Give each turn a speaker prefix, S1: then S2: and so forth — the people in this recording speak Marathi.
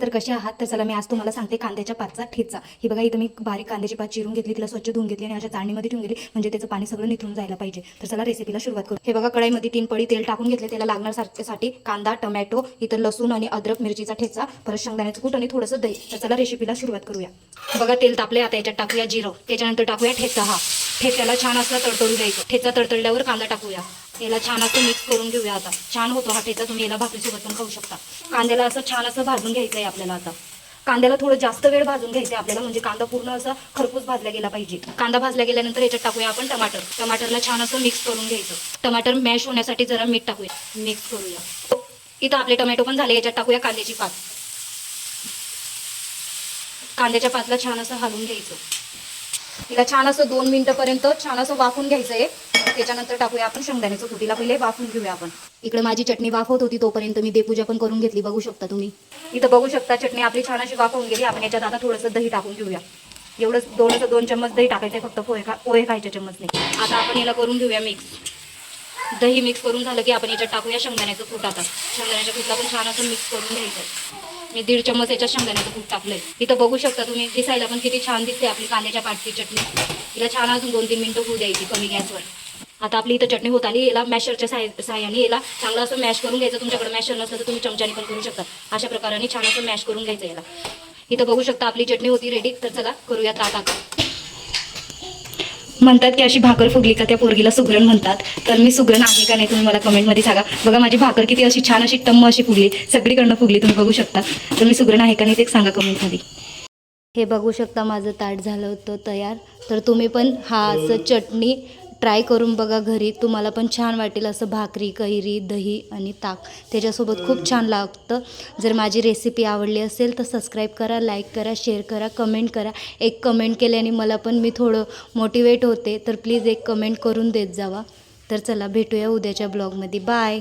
S1: तर कसे आहात? तर चला मी आज तुम्हाला सांगते कांद्याच्या पातचा ठेचा. ही बघा, इथं मी बारीक कांद्याची पात चिरून घेतली, तिला स्वच्छ धुवून घेतली आणि अशा चाळणीमध्ये ठेवून गेली, म्हणजे त्याचं पाणी सगळं निथळून जायला पाहिजे. तर चला रेसिपीला सुरुवात करू. हे बघा, कढईमध्ये 3 पळी तेल टाकून घेतले. त्याला लागण्यासाठी कांदा, टोमॅटो, इथं लसूण आणि अद्रक मिरचीचा ठेचा, परत शेंगदाण्याचं कूट आणि थोडंसं दही. तर चला रेसिपीला सुरुवात करूया. बघा, तेल तापले. आता याच्यात टाकूया जिरं, त्याच्यानंतर टाकूया ठेचा. ठेच्याला छान असं तडतडू द्यायचं. ठेचा तडतडल्यावर कांदा टाकूया. याला छान असं मिक्स करून घेऊया. आता छान होतो हा ठेचा, तुम्ही याला भाकरीसोबत पण खाऊ शकता. कांद्याला असं छान असं भाजून घ्यायचं आहे आपल्याला. आता कांद्याला थोडं जास्त वेळ भाजून घ्यायचं आहे आपल्याला, म्हणजे कांदा पूर्ण असा खरपूस भाजला गेला पाहिजे. कांदा भाजला गेल्यानंतर याच्यात टाकूया आपण टमाटरला छान असं मिक्स करून घ्यायचं. टमाटर मॅश होण्यासाठी जरा मीठ टाकूया, मिक्स करूया. इथं आपले टोमॅटो पण झाले. याच्यात टाकूया कांद्याची पात. कांद्याच्या पातला छान असं हलवून घ्यायचं. तिला छान असं 2 मिनिटापर्यंत छान असं वाफून घ्यायचं आहे. त्याच्यानंतर टाकूया आपण शेंगदाण्याचं कूट. तिला पहिले वाफून घेऊया आपण. इकडे माझी चटणी वाफवत होती, तोपर्यंत मी देवपूजा पण करून घेतली. बघू शकता तुम्ही, इथं बघू शकता चटणी आपली छान अशी वाफवून गेली. आपण याच्यात आता थोडंसं दही टाकून घेऊया. एवढंच 2 चम्मच दही टाकायचं, फक्त पोहे खायच्या चम्मच नाही. आता आपण याला करून घेऊया मिक्स. दही मिक्स करून झालं की आपण याच्यात टाकूया शेंगदाण्याचं कूट. आता शेंगदाण्याच्या कूटला पण छान असं मिक्स करून घ्यायचं. मी 1.5 चम्मच याच्यात शेंगदाण्याचं कूट टाकलंय. इथं बघू शकता तुम्ही, दिसायला पण किती छान दिसते आपली कांद्याच्या पातची चटणी. तिला छान अजून 2-3 मिनिटं होऊ द्यायची कमी गॅसवर. आता आपली इथं चटणी होत आली. याला मॅशरच्या साहाय्याने याला चांगलं असं मॅश करून घ्यायचं. तुमच्याकडे मॅशर नसलं तर तुम्ही चमच्याने पण करू शकता. अशा प्रकारे छान असं मॅश करून घ्यायचं याला. इथं बघू शकता आपली चटणी होती रेडी. तर चला करूया ताटात. म्हणतात की अशी भाकर फुगली का त्या पोरगीला सुगरण म्हणतात. तर मी सुगरण आहे का नाही तुम्ही मला कमेंटमध्ये सांगा. बघा, माझी भाकर किती अशी छान अशी टम्म अशी फुगली, सगळीकडनं फुगली, तुम्ही बघू शकता. तर मी सुगरण आहे का नाही ते सांगा कमेंटमध्ये. हे बघू शकता माझं ताट झालं होतं तयार. तर तुम्ही पण असं चटणी ट्राय करून बघा घरी. तुम्हाला पण छान वाटेल. असं भाकरी, कैरी, दही आणि ताक त्याच्यासोबत खूप छान लागतं. जर माझी रेसिपी आवडली असेल तर सबस्क्राईब करा, लाईक करा, शेअर करा, कमेंट करा. एक कमेंट केल्याने मला पण मी थोडं मोटिवेट होते. तर प्लीज एक कमेंट करून देत जावा. तर चला भेटूया उद्याच्या ब्लॉगमध्ये. बाय.